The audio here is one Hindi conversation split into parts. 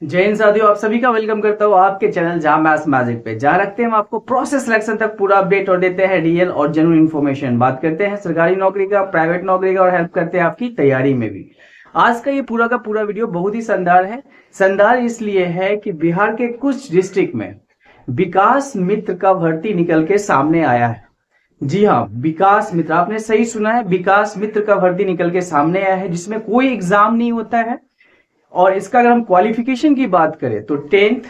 जय हिंद साथियों, आप सभी का वेलकम करता हूँ आपके चैनल जहां मैथ्स मैजिक पे। जहां रखते हैं हम आपको प्रोसेस सिलेक्शन तक पूरा अपडेट और देते हैं रियल और जेन्युइन इन्फॉर्मेशन। बात करते हैं सरकारी नौकरी का, प्राइवेट नौकरी का और हेल्प करते हैं आपकी तैयारी में भी। आज का ये पूरा का पूरा वीडियो बहुत ही शानदार है। शानदार इसलिए है कि बिहार के कुछ डिस्ट्रिक्ट में विकास मित्र का भर्ती निकल के सामने आया है। जी हाँ, विकास मित्र, आपने सही सुना है, विकास मित्र का भर्ती निकल के सामने आया है, जिसमें कोई एग्जाम नहीं होता है। और इसका अगर हम क्वालिफिकेशन की बात करें तो 10th,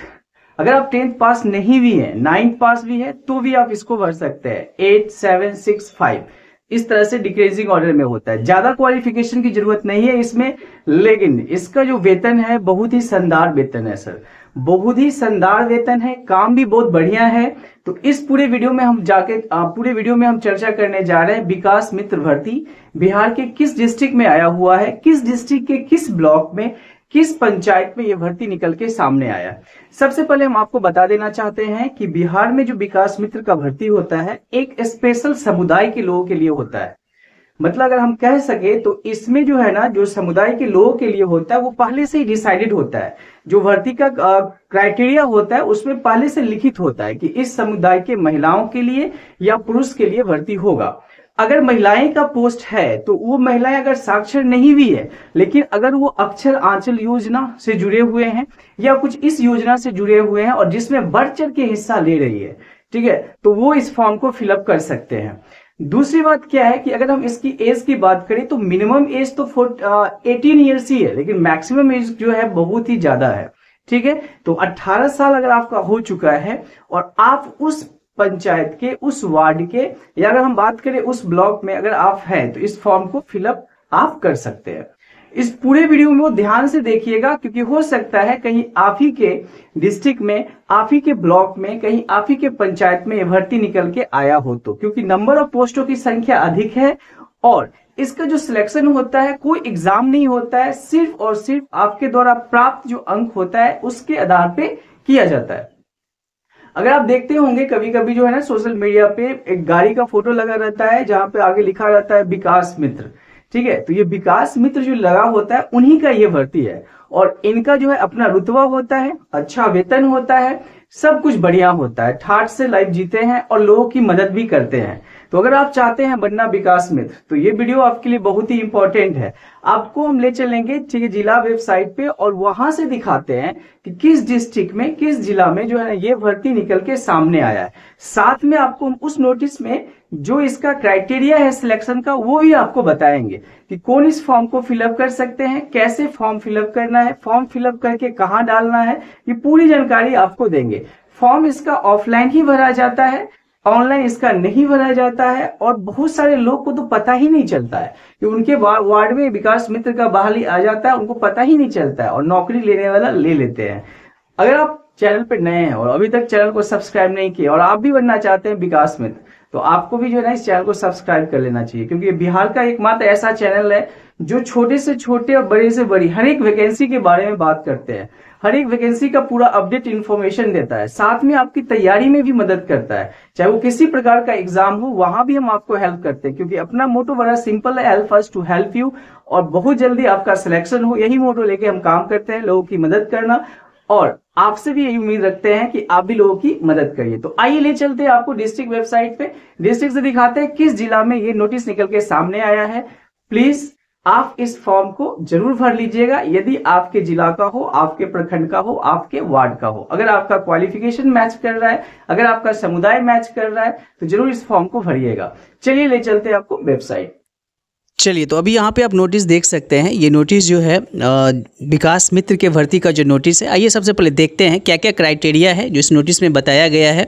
अगर आप 10th पास नहीं भी है, 9th पास भी है, तो भी आप इसको भर सकते हैं। 8, 7, 6, 5 इस तरह से डिक्रीजिंग ऑर्डर में होता है। ज्यादा क्वालिफिकेशन की जरूरत नहीं है इसमें, लेकिन इसका जो वेतन है बहुत ही शानदार वेतन है सर, बहुत ही शानदार वेतन है, काम भी बहुत बढ़िया है। तो इस पूरे वीडियो में हम चर्चा करने जा रहे हैं विकास मित्र भर्ती बिहार के किस डिस्ट्रिक्ट में आया हुआ है, किस डिस्ट्रिक्ट के किस ब्लॉक में, किस पंचायत में यह भर्ती निकल के सामने आया। सबसे पहले हम आपको बता देना चाहते हैं कि बिहार में जो विकास मित्र का भर्ती होता है एक स्पेशल समुदाय के लोगों के लिए होता है। मतलब अगर हम कह सके तो इसमें जो है ना, जो समुदाय के लोगों के लिए होता है वो पहले से ही डिसाइडेड होता है। जो भर्ती का क्राइटेरिया होता है उसमें पहले से लिखित होता है कि इस समुदाय के महिलाओं के लिए या पुरुष के लिए भर्ती होगा। अगर महिलाएं का पोस्ट है तो वो महिलाएं अगर साक्षर नहीं भी है, लेकिन अगर वो अक्षर आंचल योजना से जुड़े हुए हैं या कुछ इस योजना से जुड़े हुए हैं और जिसमें बढ़ चढ़ के हिस्सा ले रही है, ठीक है, तो वो इस फॉर्म को फिलअप कर सकते हैं। दूसरी बात क्या है कि अगर हम इसकी एज की बात करें तो मिनिमम एज तो 18 ईयर्स ही है, लेकिन मैक्सिमम एज जो है बहुत ही ज्यादा है। ठीक है, तो 18 साल अगर आपका हो चुका है और आप उस पंचायत के, उस वार्ड के, या अगर हम बात करें उस ब्लॉक में अगर आप हैं, तो इस फॉर्म को फिलअप आप कर सकते हैं। इस पूरे वीडियो में वो ध्यान से देखिएगा, क्योंकि हो सकता है कहीं आप ही के डिस्ट्रिक्ट में, आप ही के ब्लॉक में, कहीं आप ही के पंचायत में ये भर्ती निकल के आया हो, तो क्योंकि नंबर ऑफ पोस्टों की संख्या अधिक है और इसका जो सिलेक्शन होता है कोई एग्जाम नहीं होता है, सिर्फ और सिर्फ आपके द्वारा प्राप्त जो अंक होता है उसके आधार पे किया जाता है। अगर आप देखते होंगे कभी कभी जो है ना सोशल मीडिया पे एक गाड़ी का फोटो लगा रहता है जहां पे आगे लिखा रहता है विकास मित्र। ठीक है, तो ये विकास मित्र जो लगा होता है उन्हीं का ये भर्ती है और इनका जो है अपना रुतबा होता है, अच्छा वेतन होता है, सब कुछ बढ़िया होता है, ठाठ से लाइफ जीते हैं और लोगों की मदद भी करते हैं। तो अगर आप चाहते हैं बनना विकास मित्र तो ये वीडियो आपके लिए बहुत ही इंपॉर्टेंट है। आपको हम ले चलेंगे, ठीक है, जिला वेबसाइट पे और वहां से दिखाते हैं कि किस डिस्ट्रिक्ट में, किस जिला में जो है ना ये भर्ती निकल के सामने आया है। साथ में आपको हम उस नोटिस में जो इसका क्राइटेरिया है सिलेक्शन का वो भी आपको बताएंगे कि कौन इस फॉर्म को फिलअप कर सकते हैं, कैसे फॉर्म फिलअप करना है, फॉर्म फिलअप करके कहाँ डालना है, ये पूरी जानकारी आपको देंगे। फॉर्म इसका ऑफलाइन ही भरा जाता है, ऑनलाइन इसका नहीं भरा जाता है और बहुत सारे लोग को तो पता ही नहीं चलता है कि उनके वार्ड में विकास मित्र का बहाली आ जाता है, उनको पता ही नहीं चलता है और नौकरी लेने वाला ले लेते हैं। अगर आप चैनल पर नए हैं और अभी तक चैनल को सब्सक्राइब नहीं किए और आप भी बनना चाहते हैं विकास मित्र, तो आपको भी जो है ना इस चैनल को सब्सक्राइब कर लेना चाहिए, क्योंकि बिहार का एकमात्र ऐसा चैनल है जो छोटे से छोटे और बड़े से बड़ी हर एक वैकेंसी के बारे में बात करते हैं, हर एक वैकेंसी का पूरा अपडेट इन्फॉर्मेशन देता है, साथ में आपकी तैयारी में भी मदद करता है। चाहे वो किसी प्रकार का एग्जाम हो वहां भी हम आपको हेल्प करते हैं, क्योंकि अपना मोटो बड़ा सिंपल है, help us to help you, और बहुत जल्दी आपका सिलेक्शन हो, यही मोटो लेके हम काम करते हैं, लोगों की मदद करना। और आपसे भी यही उम्मीद रखते हैं कि आप भी लोगों की मदद करिए। तो आइए ले चलते हैं आपको डिस्ट्रिक्ट वेबसाइट पे, डिस्ट्रिक्ट से दिखाते हैं किस जिला में ये नोटिस निकल के सामने आया है। प्लीज आप इस फॉर्म को जरूर भर लीजिएगा, यदि आपके जिला का हो, आपके प्रखंड का हो, आपके वार्ड का हो। अगर आपका क्वालिफिकेशन मैच कर रहा है, अगर आपका समुदाय मैच कर रहा है, तो जरूर इस फॉर्म को भरिएगा। चलिए ले चलते हैं आपको वेबसाइट। चलिए, तो अभी यहाँ पे आप नोटिस देख सकते हैं। ये नोटिस जो है विकास मित्र के भर्ती का जो नोटिस है, आइए सबसे पहले देखते हैं क्या क्या क्राइटेरिया है जो इस नोटिस में बताया गया है,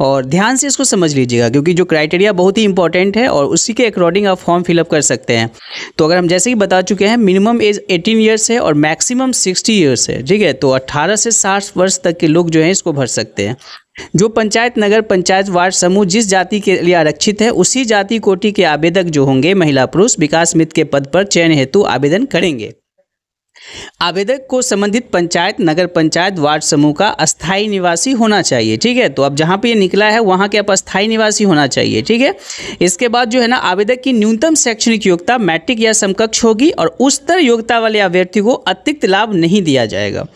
और ध्यान से इसको समझ लीजिएगा क्योंकि जो क्राइटेरिया बहुत ही इंपॉर्टेंट है और उसी के अकॉर्डिंग आप फॉर्म फिलअप कर सकते हैं। तो अगर हम जैसे कि बता चुके हैं मिनिमम एज 18 ईयर्स है और मैक्सिमम 60 ईयर्स है। ठीक है, तो 18 से 60 वर्ष तक के लोग जो हैं इसको भर सकते हैं। जो पंचायत, नगर पंचायत, वार्ड समूह जिस जाति के लिए आरक्षित है उसी जाति कोटि के आवेदक जो होंगे महिला पुरुष विकास मित्र के पद पर चयन हेतु आवेदन करेंगे। आवेदक को संबंधित पंचायत, नगर पंचायत, वार्ड समूह का अस्थायी निवासी होना चाहिए। ठीक है, तो अब जहाँ पे ये निकला है वहाँ के आप अस्थायी निवासी होना चाहिए। ठीक है, इसके बाद जो है ना आवेदक की न्यूनतम शैक्षणिक योग्यता मैट्रिक या समकक्ष होगी और उच्चतर योग्यता वाले अभ्यर्थी को अतिरिक्त लाभ नहीं दिया जाएगा।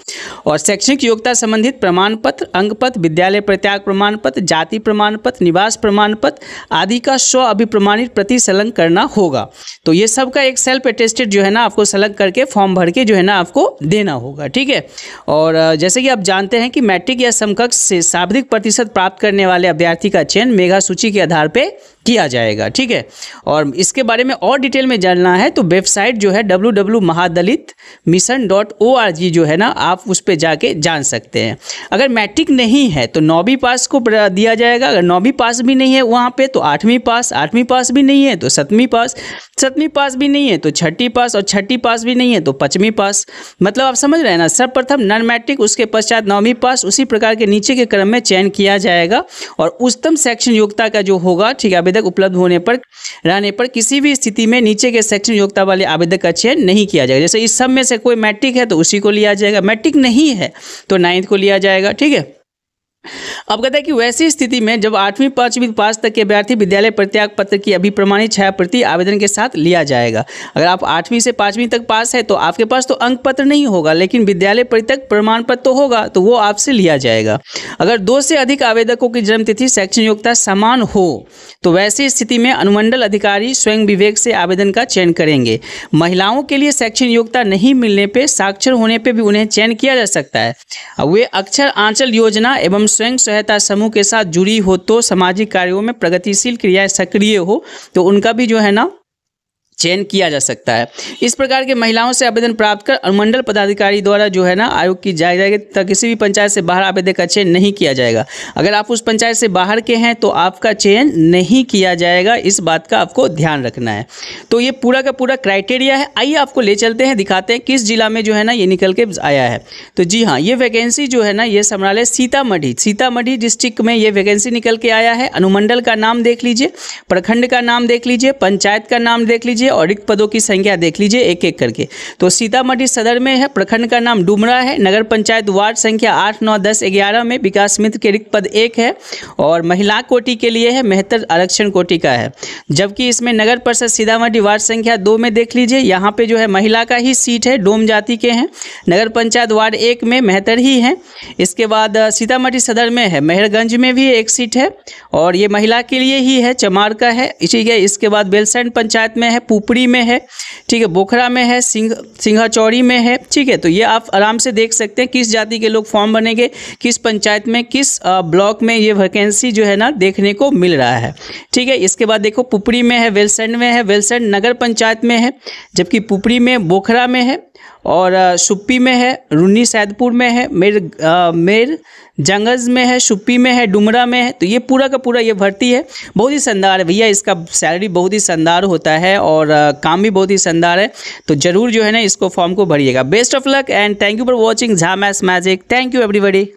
और शैक्षणिक योग्यता संबंधित प्रमाण पत्र, अंक पत्र, विद्यालय प्रत्याग प्रमाण पत्र, जाति प्रमाण पत्र, निवास प्रमाण पत्र आदि का स्व अभिप्रमाणित प्रति संलग्न करना होगा। तो ये सब का एक सेल्फ अटेस्टेड जो है ना आपको संलग्न करके फॉर्म भर के जो है ना आपको देना होगा, ठीक है। और जैसे कि आप जानते हैं कि मैट्रिक या समकक्ष से सर्वाधिक प्रतिशत प्राप्त करने वाले अभ्यर्थी का चयन मेगा सूची के आधार पर किया जाएगा, ठीक है। और इसके बारे में और डिटेल में जानना है तो वेबसाइट जो है www.mahadalitmission.org जो है ना आप उस पर जाके जान सकते हैं। अगर मैट्रिक नहीं है तो 9वीं पास को दिया जाएगा, अगर 9वीं पास भी नहीं है वहाँ पे तो 8वीं पास, 8वीं पास भी नहीं है तो 7वीं पास, 7वीं पास भी नहीं है तो 6ठी पास, और 6ठी पास भी नहीं है तो 5वीं पास। मतलब आप समझ रहे हैं ना, सर्वप्रथम नॉन मैट्रिक, उसके पश्चात 9वीं पास, उसी प्रकार के नीचे के क्रम में चयन किया जाएगा। और उच्चतम शैक्षणिक योग्यता का जो होगा, ठीक है, आवेदक उपलब्ध होने पर रहने पर किसी भी स्थिति में नीचे के शैक्षणिक योग्यता वाले आवेदक का चयन नहीं किया जाएगा। जैसे इस सब में से कोई मैट्रिक है तो उसी को लिया जाएगा, मैट्रिक नहीं है तो 9th को लिया जाएगा, ठीक है। अब कहते हैं कि वैसी स्थिति में जब 8वीं 5वीं पास तक के अभ्यर्थी विद्यालय प्रत्याग पत्र की अभिप्रमाणित छायाप्रति आवेदन के साथ लिया जाएगा। अगर आप 8वीं से 5वीं तक पास है तो आपके पास तो अंक पत्र नहीं होगा, लेकिन विद्यालय प्रत्याग प्रमाण पत्र तो होगा, तो वो आपसे लिया जाएगा। अगर 2 से अधिक आवेदकों की जन्मतिथि शैक्षणिक योग्यता समान हो तो वैसी स्थिति में अनुमंडल अधिकारी स्वयं विवेक से आवेदन का चयन करेंगे। महिलाओं के लिए शैक्षणिक योग्यता नहीं मिलने पर साक्षर होने पर भी उन्हें चयन किया जा सकता है। वे अक्षर आंचल योजना एवं स्वयं सहायता समूह के साथ जुड़ी हो तो सामाजिक कार्यों में प्रगतिशील क्रियाएं सक्रिय हो तो उनका भी जो है ना चयन किया जा सकता है। इस प्रकार के महिलाओं से आवेदन प्राप्त कर अनुमंडल पदाधिकारी द्वारा जो है ना आयोग की जाएगी तथा किसी भी पंचायत से बाहर आवेदक का चयन नहीं किया जाएगा। अगर आप उस पंचायत से बाहर के हैं तो आपका चयन नहीं किया जाएगा, इस बात का आपको ध्यान रखना है। तो ये पूरा का पूरा क्राइटेरिया है। आइए आपको ले चलते हैं, दिखाते हैं किस जिला में जो है ना ये निकल के आया है। तो जी हाँ, ये वैकेंसी जो है ना ये समराले सीतामढ़ी डिस्ट्रिक्ट में ये वैकेंसी निकल के आया है। अनुमंडल का नाम देख लीजिए, प्रखंड का नाम देख लीजिए, पंचायत का नाम देख लीजिए और रिक्त पदों की संख्या देख लीजिए एक एक करके। तो सीतामढ़ी सदर में है, प्रखंड का नाम डुमरा है, नगर पंचायत वार्ड संख्या 8, 9, 10, 11 में विकास मित्र के रिक्त पद 1 है और महिला कोटि के लिए है, मेहतर आरक्षण कोटि का है। जबकि इसमें नगर परिषद सीतामढ़ी वार्ड संख्या 2 में देख लीजिए, यहाँ पे जो है महिला का ही सीट है, डोम जाति के हैं। नगर पंचायत वार्ड 1 में मेहतर ही है। इसके बाद सीतामढ़ी सदर में है, मेहरगंज में भी एक सीट है और ये महिला के लिए ही है, चमार का है, ठीक है। इसके बाद बेलसंड पंचायत में है, पुपड़ी में है, ठीक है, बोखरा में है, सिंघाचौड़ी में है, ठीक है। तो ये आप आराम से देख सकते हैं किस जाति के लोग फॉर्म बनेंगे, किस पंचायत में, किस ब्लॉक में ये वैकेंसी जो है ना देखने को मिल रहा है, ठीक है। इसके बाद देखो पुपड़ी में है, वेलसंड में है, वेलसंड नगर पंचायत में है, जबकि पुपड़ी में, बोखरा में है और सुप्पी में है, रुन्नी सैदपुर में है, मेर जंगज में है, सुप्पी में है, डुमरा में है। तो ये पूरा का पूरा ये भर्ती है, बहुत ही शानदार है भैया। इसका सैलरी बहुत ही शानदार होता है और काम भी बहुत ही शानदार है। तो जरूर जो है ना इसको फॉर्म को भरिएगा। Best of luck and thank you for watching Jha maths magic. Thank you everybody.